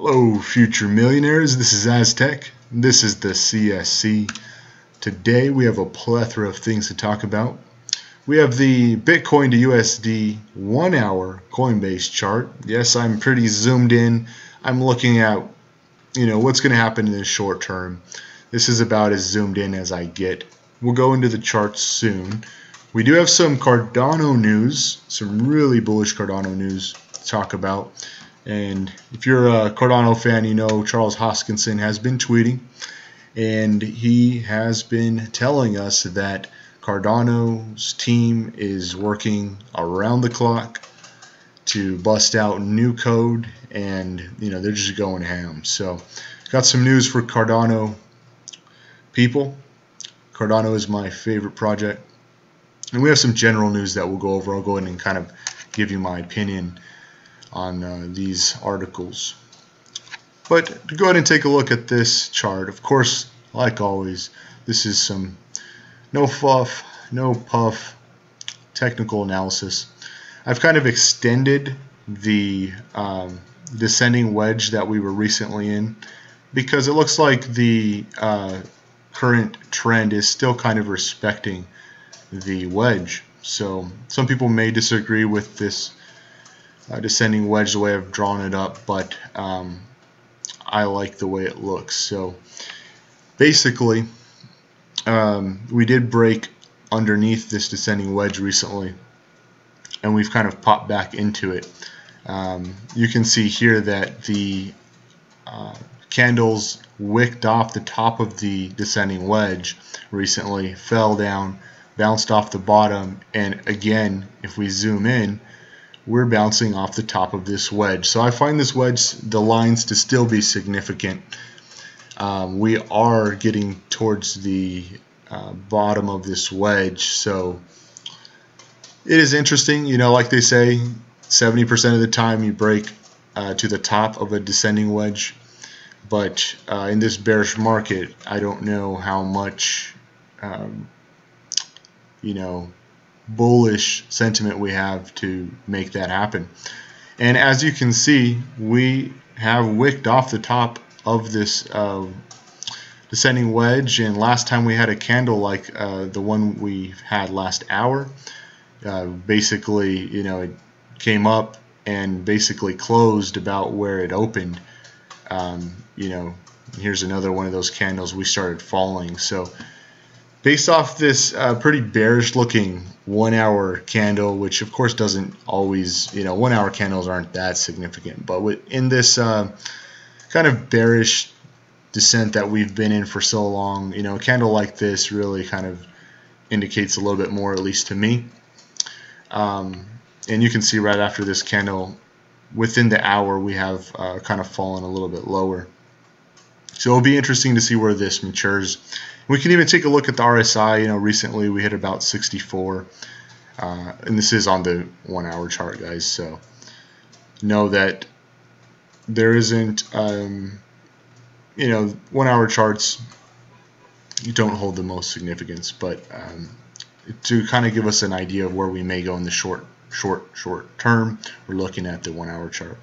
Hello, future millionaires. This is Aztec. This is the CSC. Today we have a plethora of things to talk about. We have the Bitcoin to USD 1 hour Coinbase chart. Yes, I'm pretty zoomed in. I'm looking at, what's going to happen in the short term. This is about as zoomed in as I get. We'll go into the charts soon. We do have some Cardano news, some really bullish Cardano news to talk about. And if you're a Cardano fan, you know Charles Hoskinson has been tweeting, and he has been telling us that Cardano's team is working around the clock to bust out new code, and they're just going ham. So got some news for Cardano people. Cardano is my favorite project, and we have some general news that we'll go over. I'll go ahead and kind of give you my opinion on these articles. But to go ahead and take a look at this chart, of course, like always, this is some no fluff, no puff technical analysis. I've kind of extended the descending wedge that we were recently in, because it looks like the current trend is still kind of respecting the wedge. So some people may disagree with this descending wedge, the way I've drawn it up, but I like the way it looks. So basically, we did break underneath this descending wedge recently, and we've kind of popped back into it. You can see here that the candles wicked off the top of the descending wedge recently, fell down, bounced off the bottom, and again, if we zoom in, we're bouncing off the top of this wedge. So I find this wedge, the lines, to still be significant. We are getting towards the bottom of this wedge, so it is interesting. Like they say, 70% of the time you break to the top of a descending wedge, but in this bearish market, I don't know how much bullish sentiment we have to make that happen. And as you can see, we have wicked off the top of this descending wedge, and last time we had a candle like the one we had last hour, basically it came up and basically closed about where it opened. Here's another one of those candles, we started falling. So based off this pretty bearish looking 1 hour candle, which of course doesn't always, 1 hour candles aren't that significant, but in this kind of bearish descent that we've been in for so long, a candle like this really kind of indicates a little bit more, at least to me. And you can see right after this candle, within the hour, we have kind of fallen a little bit lower. So it'll be interesting to see where this matures. We can even take a look at the RSI. Recently we hit about 64, and this is on the 1 hour chart, guys. So know that there isn't, 1 hour charts don't hold the most significance, but to kind of give us an idea of where we may go in the short term, we're looking at the 1 hour chart.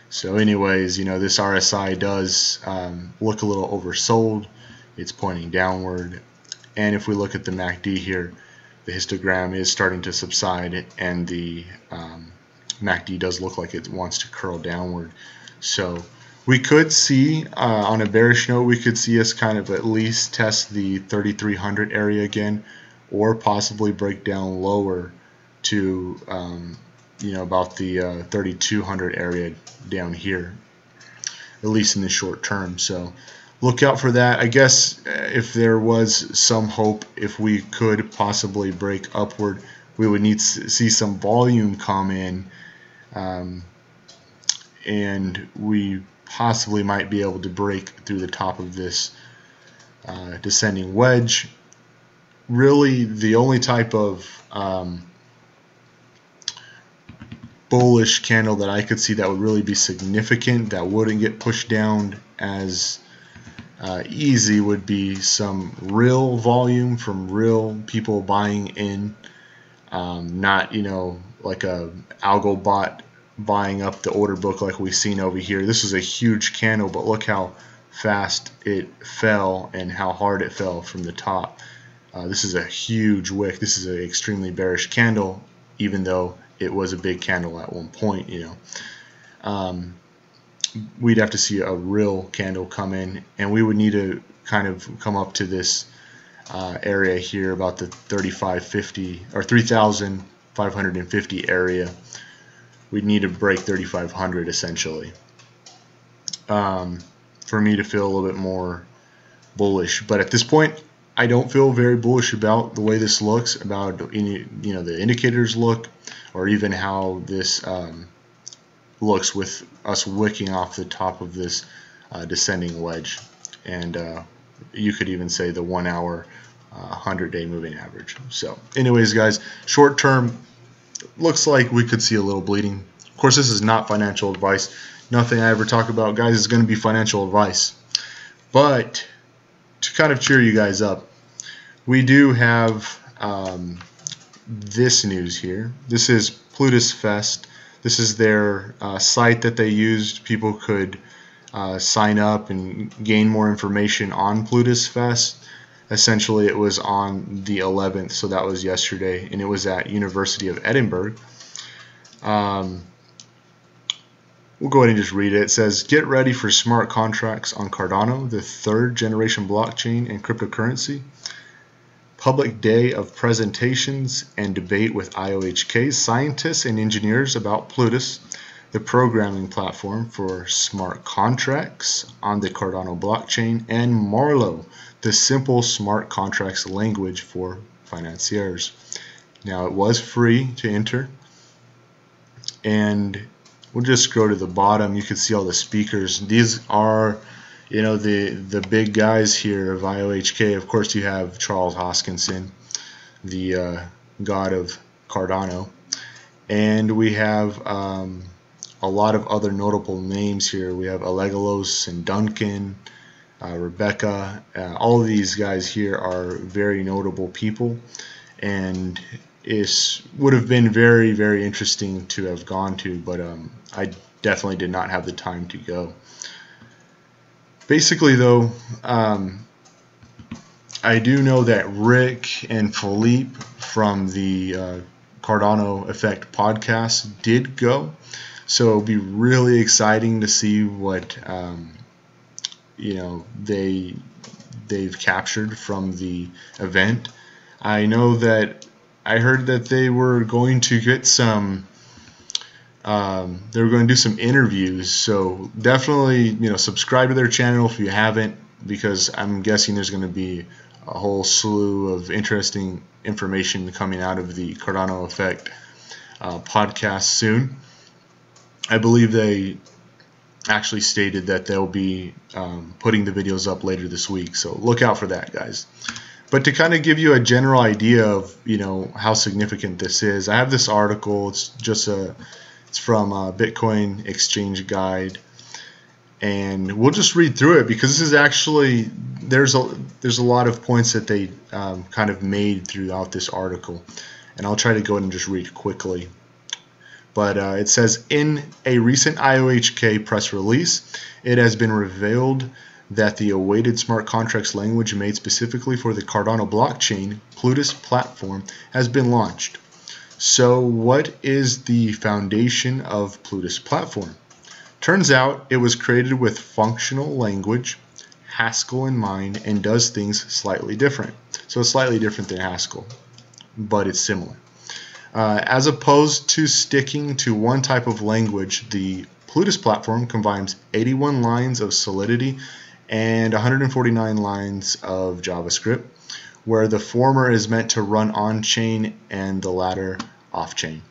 So anyways, this RSI does look a little oversold. It's pointing downward, and if we look at the MACD here, the histogram is starting to subside, and the MACD does look like it wants to curl downward. So we could see, on a bearish note, we could see us kind of at least test the 3300 area again, or possibly break down lower to about the 3200 area down here, at least in the short term. So look out for that. I guess if there was some hope, if we could possibly break upward, we would need to see some volume come in, and we possibly might be able to break through the top of this descending wedge. Really, the only type of bullish candle that I could see that would really be significant, that wouldn't get pushed down as easy, would be some real volume from real people buying in, not like a algo bot buying up the order book like we've seen over here. This was a huge candle, but look how fast it fell and how hard it fell from the top. This is a huge wick. This is an extremely bearish candle, even though it was a big candle at one point. We'd have to see a real candle come in, and we would need to kind of come up to this area here, about the 3550 or 3,550 area. We'd need to break 3,500 essentially for me to feel a little bit more bullish. But at this point, I don't feel very bullish about the way this looks, about the indicators look, or even how this looks with us wicking off the top of this descending wedge, and you could even say the 1 hour 100-day moving average. So anyways, guys, short term looks like we could see a little bleeding. Of course, this is not financial advice. Nothing I ever talk about, guys, is going to be financial advice. But to kind of cheer you guys up, we do have this news here. This is Plutus Fest. This is their site that they used. People could sign up and gain more information on Plutus Fest. Essentially, it was on the 11th, so that was yesterday, and it was at University of Edinburgh. We'll go ahead and just read it. It says, "Get ready for smart contracts on Cardano, the third generation blockchain and cryptocurrency. Public day of presentations and debate with IOHK scientists and engineers about Plutus, the programming platform for smart contracts on the Cardano blockchain, and Marlowe, the simple smart contracts language for financiers." Now, it was free to enter, and we'll just scroll to the bottom. You can see all the speakers. These are, the big guys here of IOHK. Of course, you have Charles Hoskinson, the god of Cardano, and we have a lot of other notable names here. We have Allegalos and Duncan, Rebecca. All of these guys here are very notable people, and it would have been very, very interesting to have gone to, but I definitely did not have the time to go. Basically, though, I do know that Rick and Philippe from the Cardano Effect podcast did go, so it'll be really exciting to see what they've captured from the event. I know that I heard that they were going to get some. They were going to do some interviews, so definitely subscribe to their channel if you haven't, because I'm guessing there's going to be a whole slew of interesting information coming out of the Cardano Effect podcast soon. I believe they actually stated that they'll be putting the videos up later this week, so look out for that, guys. But to kind of give you a general idea of how significant this is, I have this article. It's from Bitcoin Exchange Guide, and we'll just read through it, because this is actually there's a lot of points that they kind of made throughout this article, and I'll try to go ahead and just read quickly. But it says, in a recent IOHK press release, it has been revealed that the awaited smart contracts language made specifically for the Cardano blockchain Plutus platform has been launched. So what is the foundation of Plutus platform? Turns out it was created with functional language, Haskell in mind, and does things slightly different. So it's slightly different than Haskell, but it's similar. As opposed to sticking to one type of language, the Plutus platform combines 81 lines of Solidity and 149 lines of JavaScript, where the former is meant to run on-chain and the latter off-chain.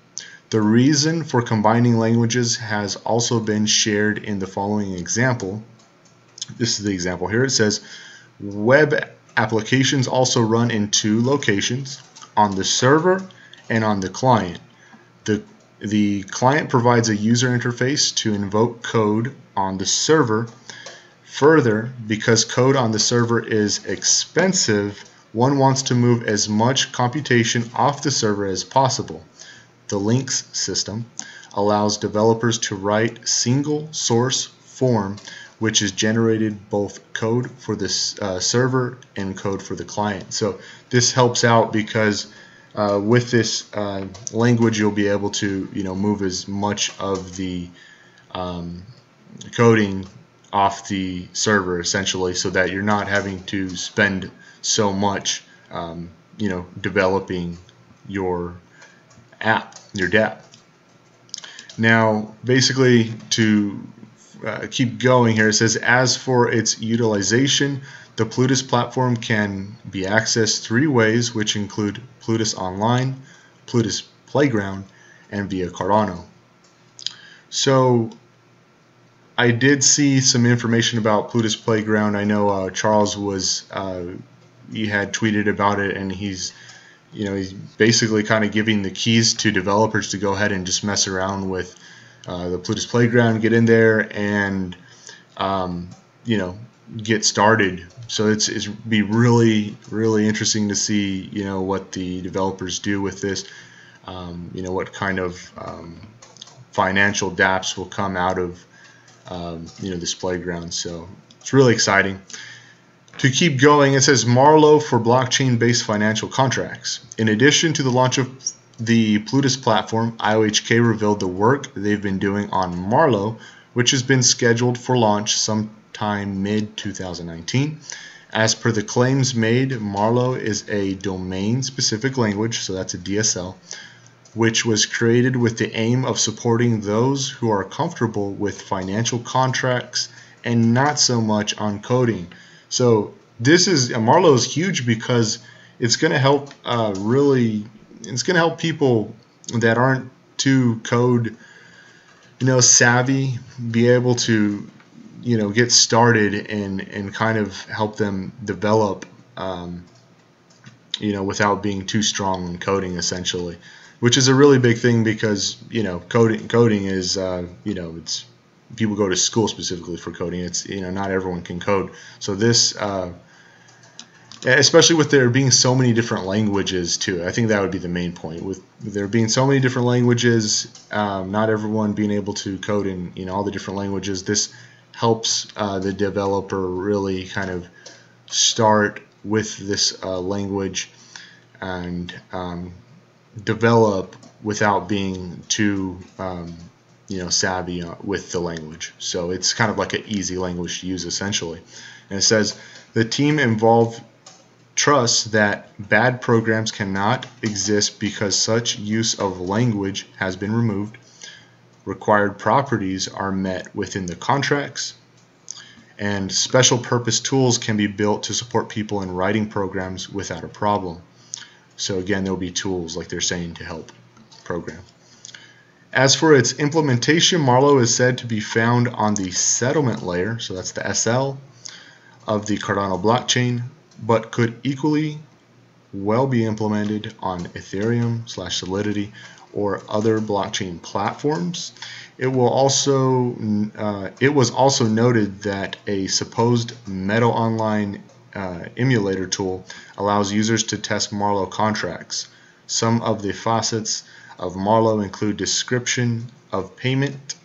The reason for combining languages has also been shared in the following example. This is the example here. It says, web applications also run in two locations, on the server and on the client. The client provides a user interface to invoke code on the server. Further, because code on the server is expensive, one wants to move as much computation off the server as possible. The links system allows developers to write single source form, which is generated both code for the server and code for the client. So this helps out because with this language, you'll be able to move as much of the coding off the server essentially, so that you're not having to spend so much developing your app, your dApp. Now basically, to keep going here, it says, as for its utilization, the Plutus platform can be accessed 3 ways, which include Plutus Online, Plutus Playground, and via Cardano. So I did see some information about Plutus Playground. I know Charles was he had tweeted about it, and he's basically kind of giving the keys to developers to go ahead and just mess around with the Plutus Playground, get in there and get started. So it's be really interesting to see what the developers do with this. What kind of financial dApps will come out of this playground. So it's really exciting. To keep going, it says Marlowe for blockchain-based financial contracts. In addition to the launch of the Plutus platform, IOHK revealed the work they've been doing on Marlowe, which has been scheduled for launch sometime mid-2019. As per the claims made, Marlowe is a domain-specific language, so that's a DSL, which was created with the aim of supporting those who are comfortable with financial contracts and not so much on coding. So this is Marlowe is huge because it's going to help it's going to help people that aren't too code savvy be able to get started and kind of help them develop without being too strong in coding essentially, which is a really big thing because coding is it's people go to school specifically for coding. It's not everyone can code. So this especially with there being so many different languages too, I think that would be the main point. With there being so many different languages, not everyone being able to code in all the different languages, this helps the developer really kind of start with this language and develop without being too savvy with the language. So it's kind of like an easy language to use essentially. And it says the team involved trusts that bad programs cannot exist because such use of language has been removed. Required properties are met within the contracts, and special purpose tools can be built to support people in writing programs without a problem. So again, there'll be tools like they're saying to help program. As for its implementation, Marlowe is said to be found on the settlement layer, so that's the SL of the Cardano blockchain, but could equally well be implemented on Ethereum / Solidity or other blockchain platforms. It was also noted that a supposed Meadow Online emulator tool allows users to test Marlowe contracts. Some of the facets of Marlowe include description of payment,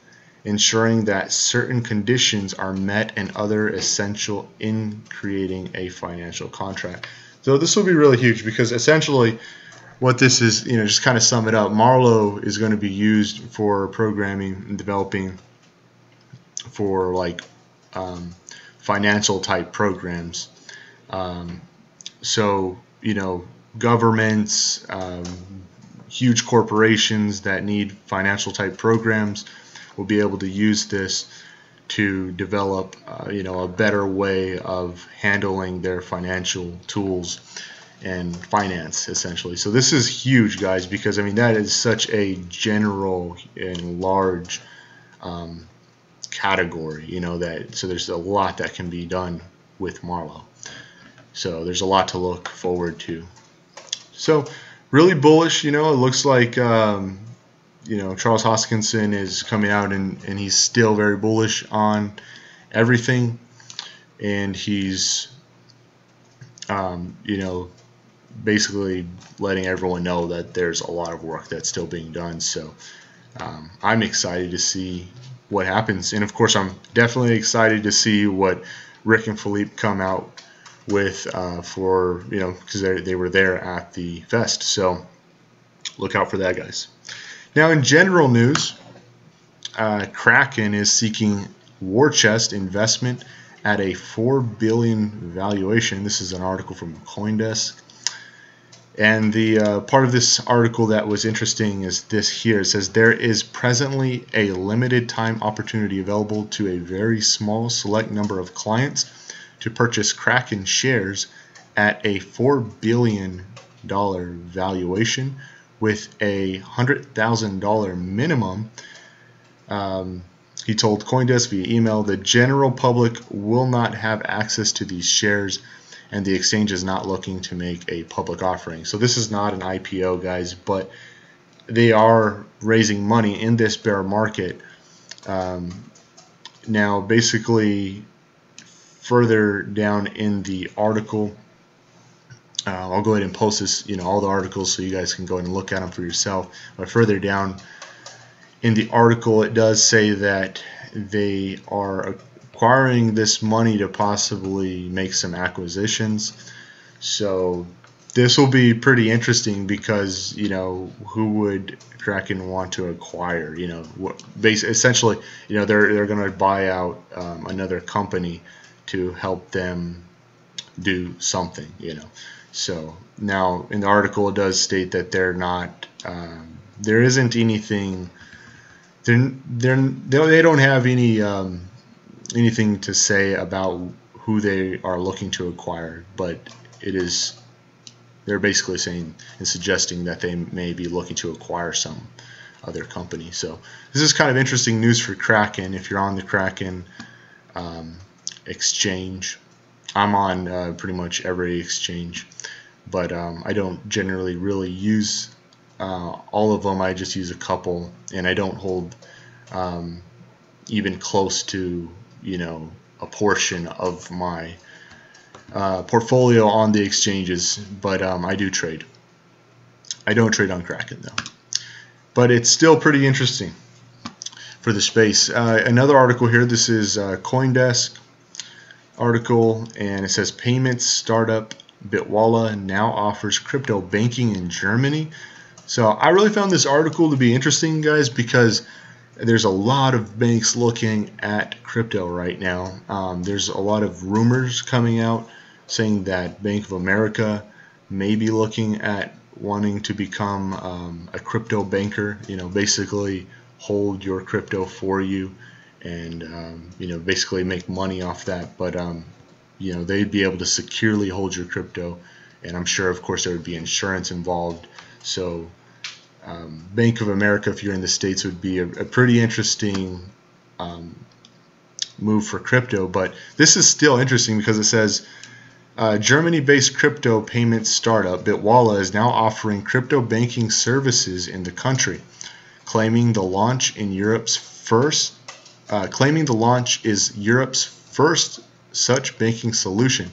ensuring that certain conditions are met, and other essential in creating a financial contract. So this will be really huge because essentially what this is, just kind of sum it up, Marlowe is going to be used for programming and developing for like financial type programs. So governments, huge corporations that need financial type programs will be able to use this to develop a better way of handling their financial tools and finance essentially. So this is huge, guys, because that is such a general and large category, so there's a lot that can be done with Marlowe. So there's a lot to look forward to. So really bullish, it looks like Charles Hoskinson is coming out and he's still very bullish on everything, and he's basically letting everyone know that there's a lot of work that's still being done. So I'm excited to see what happens, and of course I'm definitely excited to see what Rick and Philippe come out with for, because they were there at the fest. So look out for that, guys. Now, in general news, Kraken is seeking war chest investment at a $4 billion valuation. This is an article from Coinbase. And the part of this article that was interesting is this here. It says, there is presently a limited time opportunity available to a very small select number of clients to purchase Kraken shares at a $4 billion valuation with a $100,000 minimum. He told Coindesk via email, the general public will not have access to these shares, and the exchange is not looking to make a public offering. So this is not an IPO, guys, but they are raising money in this bear market. Now, basically, further down in the article, I'll go ahead and post this, all the articles, so you guys can go ahead and look at them for yourself. But further down in the article, it does say that they are acquiring this money to possibly make some acquisitions. So this will be pretty interesting because, who would Kraken want to acquire? Essentially, they're going to buy out another company to help them do something, So now in the article, it does state that they're not, there isn't anything, they don't have any anything to say about who they are looking to acquire, but they're basically saying and suggesting that they may be looking to acquire some other company. So this is kind of interesting news for Kraken. If you're on the Kraken exchange, I'm on pretty much every exchange, but I don't generally really use all of them. I just use a couple, and I don't hold even close to a portion of my portfolio on the exchanges, but I do trade. I don't trade on Kraken though, but it's still pretty interesting for the space. Another article here, this is Coindesk article, and it says payments startup Bitwala now offers crypto banking in Germany. So I really found this article to be interesting, guys, because there's a lot of banks looking at crypto right now. There's a lot of rumors coming out saying that Bank of America may be looking at wanting to become a crypto banker, basically hold your crypto for you and, basically make money off that. But, they'd be able to securely hold your crypto. And I'm sure, of course, there would be insurance involved. So Bank of America, if you're in the States, would be a pretty interesting move for crypto. But this is still interesting because it says Germany-based crypto payment startup Bitwala is now offering crypto banking services in the country, claiming the launch is Europe's first such banking solution.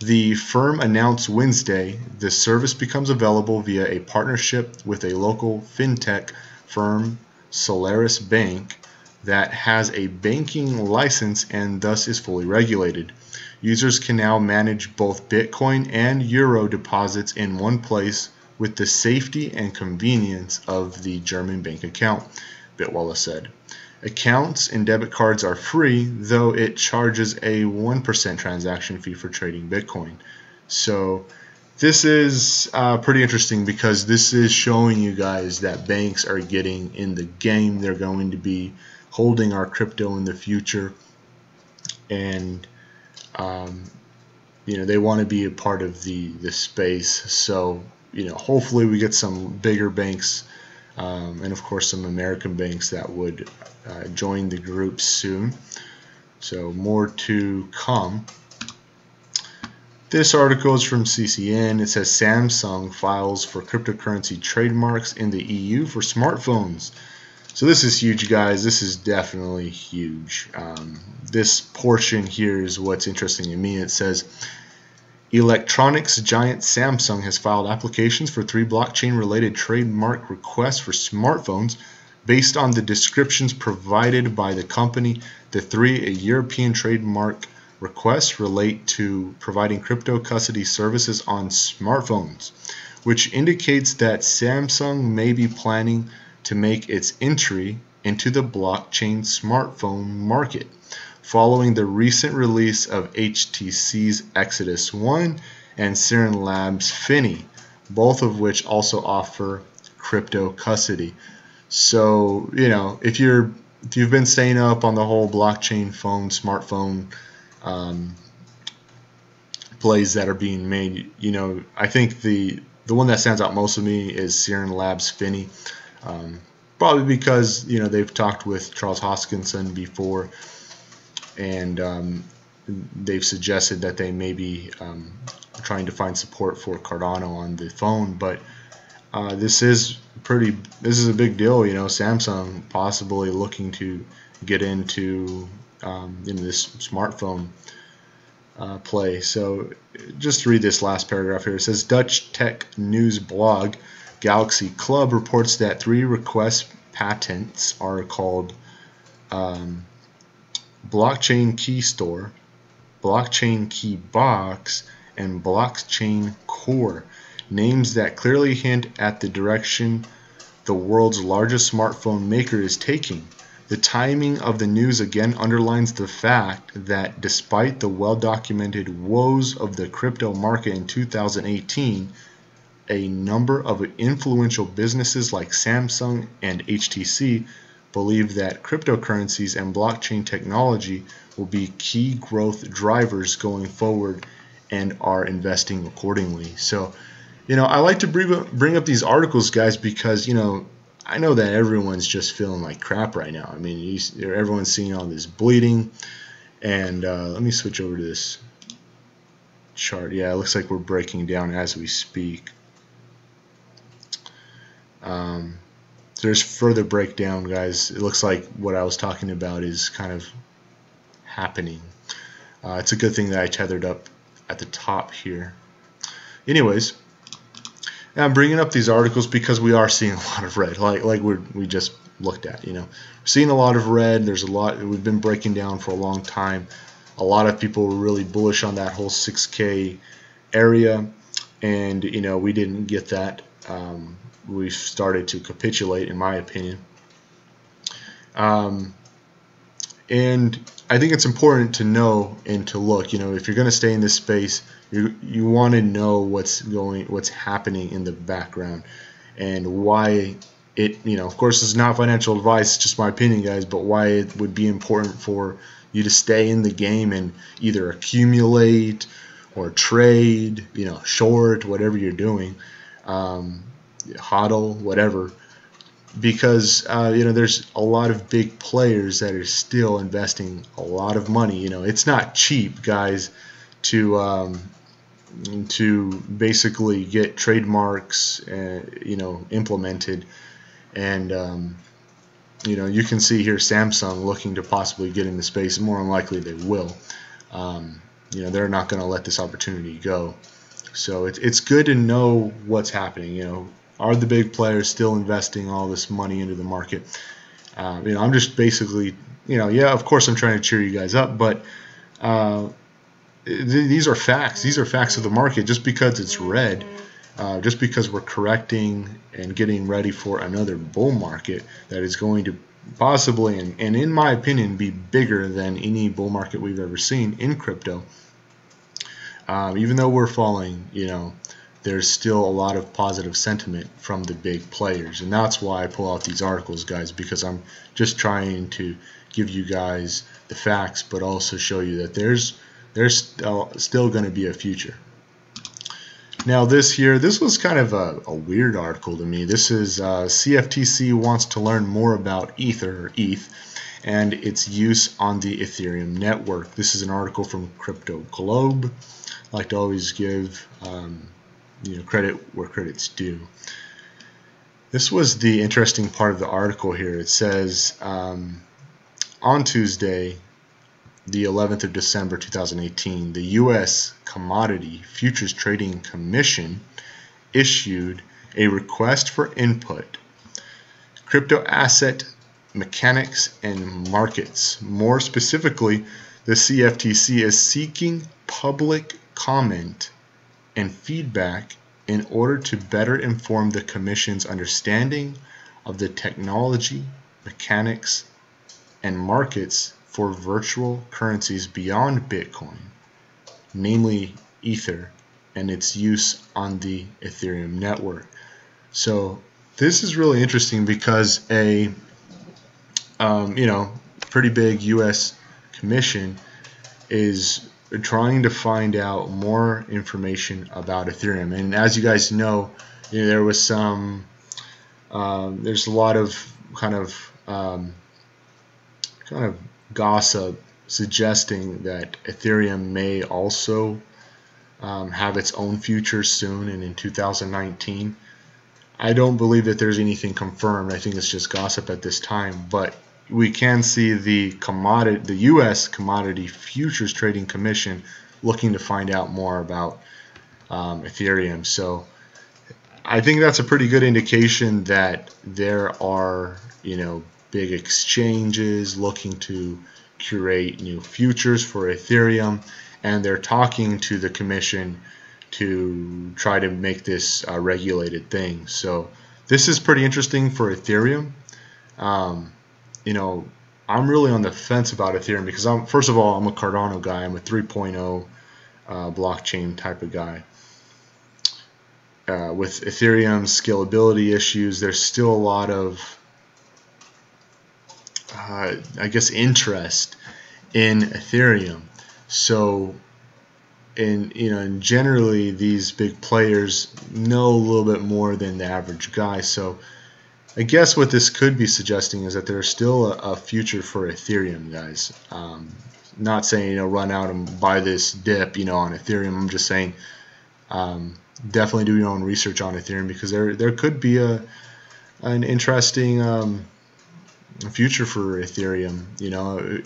The firm announced Wednesday the service becomes available via a partnership with a local fintech firm, Solaris Bank, that has a banking license and thus is fully regulated. Users can now manage both Bitcoin and Euro deposits in one place with the safety and convenience of the German bank account, Bitwala said. Accounts and debit cards are free, though it charges a 1% transaction fee for trading Bitcoin. So this is pretty interesting because this is showing you guys that banks are getting in the game. They're going to be holding our crypto in the future, and they want to be a part of the space. So hopefully we get some bigger banks and of course some American banks that would join the group soon. So more to come. This article is from CCN. It says Samsung files for cryptocurrency trademarks in the EU for smartphones. So this is huge, guys. This is definitely huge. This portion here is what's interesting to me. It says electronics giant Samsung has filed applications for 3 blockchain-related trademark requests for smartphones, Based on the descriptions provided by the company, the three European trademark requests relate to providing crypto custody services on smartphones, which indicates that Samsung may be planning to make its entry into the blockchain smartphone market, following the recent release of HTC's Exodus 1 and Siren Labs' Finny, both of which also offer crypto custody. So, you know, if you've been staying up on the whole blockchain phone, smartphone plays that are being made, you know, I think the one that stands out most to me is Siren Labs' Finny. Probably because, you know, they've talked with Charles Hoskinson before, and they've suggested that they may be trying to find support for Cardano on the phone. But this is a big deal, you know. Samsung possibly looking to get into this smartphone play. So just to read this last paragraph here, it says Dutch tech news blog Galaxy Club reports that 3 request patents are called Blockchain Key Store, Blockchain Key Box, and Blockchain Core, names that clearly hint at the direction the world's largest smartphone maker is taking. The timing of the news again underlines the fact that despite the well-documented woes of the crypto market in 2018, a number of influential businesses like Samsung and HTC believe that cryptocurrencies and blockchain technology will be key growth drivers going forward and are investing accordingly. So, you know, I like to bring up these articles, guys, because, you know, I know that everyone's just feeling like crap right now. I mean, everyone's seeing all this bleeding. And let me switch over to this chart. Yeah, it looks like we're breaking down as we speak. There's further breakdown, guys. It looks like what I was talking about is kind of happening. It's a good thing that I tethered up at the top here. Anyways, I'm bringing up these articles because we are seeing a lot of red, like we just looked at. You know, we're seeing a lot of red. There's a lot. We've been breaking down for a long time. A lot of people were really bullish on that whole 6K area, and you know, we didn't get that. We've started to capitulate, in my opinion. And I think it's important to know and to look. You know, if you're going to stay in this space, you want to know what's happening in the background and why it. You know, of course, it's not financial advice; it's just my opinion, guys. But why it would be important for you to stay in the game and either accumulate or trade. You know, short, whatever you're doing. HODL, whatever, because you know, there's a lot of big players that are still investing a lot of money. You know, it's not cheap, guys, to basically get trademarks you know, implemented, and you know, you can see here Samsung looking to possibly get in the space. More than likely they will. You know, they're not going to let this opportunity go. So it's good to know what's happening. You know, are the big players still investing all this money into the market? You know, I'm just basically, you know, yeah, of course I'm trying to cheer you guys up, but these are facts. These are facts of the market. Just because it's red, just because we're correcting and getting ready for another bull market that is going to possibly, and in my opinion, be bigger than any bull market we've ever seen in crypto. Even though we're falling, you know, there's still a lot of positive sentiment from the big players, and that's why I pull out these articles, guys, because I'm just trying to give you guys the facts, but also show you that there's still going to be a future. Now this was kind of a weird article to me. This is CFTC wants to learn more about Ether, or ETH, and its use on the Ethereum network. This is an article from Crypto Globe. I like to always give you know, credit where credit's due. This was the interesting part of the article here. It says on Tuesday, the 11th of December 2018, the U.S. Commodity Futures Trading Commission issued a request for input crypto asset mechanics and markets. More specifically, the CFTC is seeking public comment and feedback in order to better inform the Commission's understanding of the technology, mechanics, and markets for virtual currencies beyond Bitcoin, namely Ether, and its use on the Ethereum network. So this is really interesting because a pretty big U.S. commission is trying to find out more information about Ethereum. And as you guys know, there was some there's a lot of kind of gossip suggesting that Ethereum may also have its own future soon and in 2019. I don't believe that there's anything confirmed. I think it's just gossip at this time, but we can see the U.S. Commodity Futures Trading Commission looking to find out more about Ethereum. So I think that's a pretty good indication that there are, big exchanges looking to curate new futures for Ethereum, and they're talking to the commission to try to make this a regulated thing. So this is pretty interesting for Ethereum. I'm really on the fence about Ethereum because first of all, I'm a Cardano guy. I'm a 3.0 blockchain type of guy. With Ethereum's scalability issues, there's still a lot of, interest in Ethereum. So, and generally these big players know a little bit more than the average guy. So I guess what this could be suggesting is that there's still a future for Ethereum, guys. Not saying run out and buy this dip on Ethereum. I'm just saying definitely do your own research on Ethereum, because there could be an interesting future for Ethereum.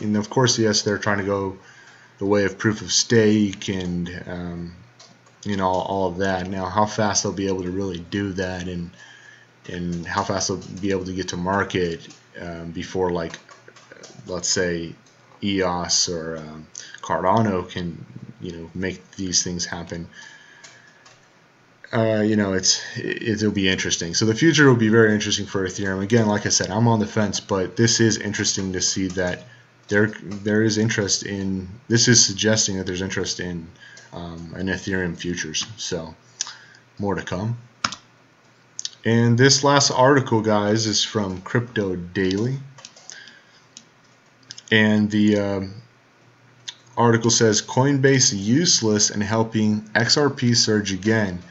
And of course, yes, they're trying to go the way of proof of stake and all of that. Now, how fast they'll be able to really do that, and how fast they'll be able to get to market before, like, let's say EOS or Cardano can make these things happen. It'll be interesting. So the future will be very interesting for Ethereum. Again, like I said, I'm on the fence, but this is interesting to see that there is interest in. This is suggesting that there's interest in an Ethereum futures. So more to come. And this last article, guys, is from Crypto Daily, and the article says Coinbase useless and helping XRP surge again.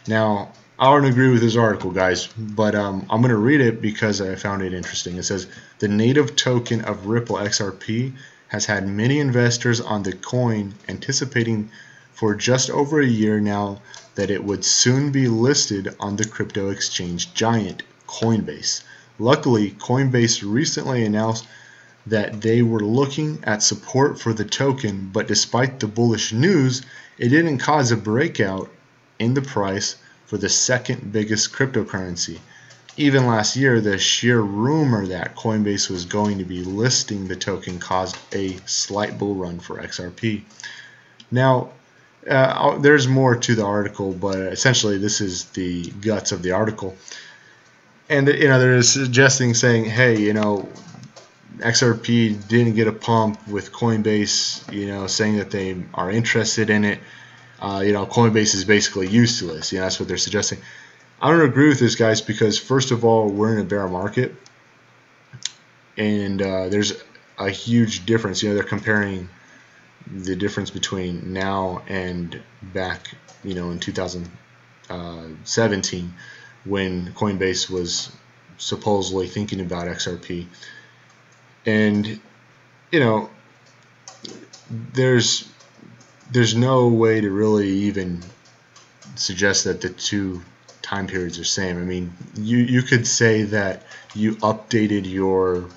Now, I don't agree with this article, guys, but I'm going to read it because I found it interesting. It says, the native token of Ripple XRP has had many investors on the coin anticipating for just over a year now that it would soon be listed on the crypto exchange giant Coinbase. Luckily, Coinbase recently announced that they were looking at support for the token, but despite the bullish news, it didn't cause a breakout in the price for the second biggest cryptocurrency. Even last year, the sheer rumor that Coinbase was going to be listing the token caused a slight bull run for XRP. Now, there's more to the article, but essentially this is the guts of the article. And they're suggesting, saying, hey, XRP didn't get a pump with Coinbase, saying that they are interested in it. Coinbase is basically useless. That's what they're suggesting. I don't agree with this, guys, because first of all, we're in a bear market, and there's a huge difference. They're comparing the difference between now and back, in 2017, when Coinbase was supposedly thinking about XRP. And, there's no way to really even suggest that the two time periods are same. I mean, you could say that you updated your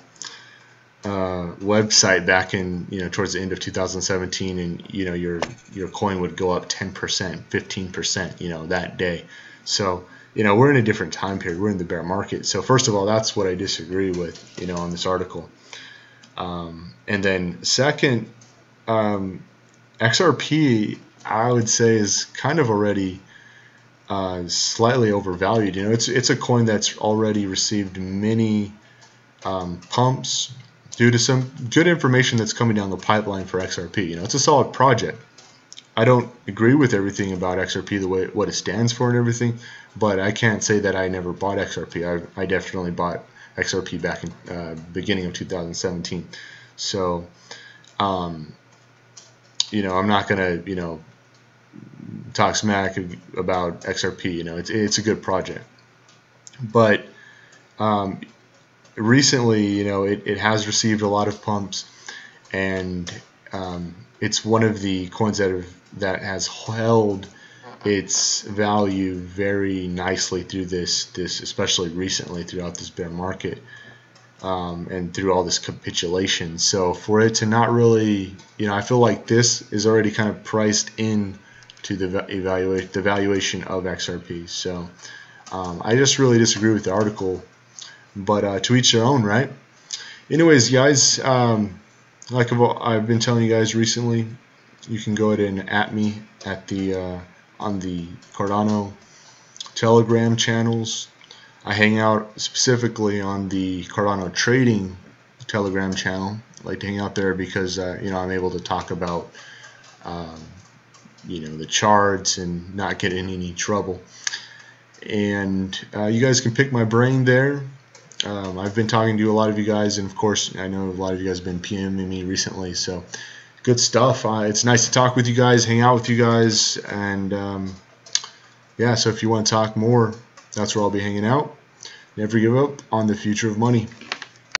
website back in towards the end of 2017, and your coin would go up 10%, 15%, that day. So we're in a different time period. We're in the bear market. So first of all, that's what I disagree with, on this article. And then second, XRP, I would say, is kind of already slightly overvalued. It's a coin that's already received many pumps due to some good information that's coming down the pipeline for XRP. It's a solid project. I don't agree with everything about XRP, the way what it stands for and everything, but I can't say that I never bought XRP. I definitely bought XRP back in beginning of 2017. So, I'm not gonna talk smack about XRP. It's a good project, but recently, it has received a lot of pumps, and it's one of the coins that has held its value very nicely through this especially recently throughout this bear market, and through all this capitulation. So for it to not really, I feel like this is already kind of priced in to the valuation of XRP. So I just really disagree with the article, but to each their own, right? Anyways, guys, like I've been telling you guys recently, you can go ahead and at me at the on the Cardano Telegram channels. I hang out specifically on the Cardano Trading Telegram channel. I like to hang out there because I'm able to talk about the charts and not get in any trouble. And you guys can pick my brain there. I've been talking to a lot of you guys, and of course I know a lot of you guys have been PMing me recently, so good stuff. It's nice to talk with you guys, hang out with you guys, and yeah, so if you want to talk more, that's where I'll be hanging out. Never give up on the future of money.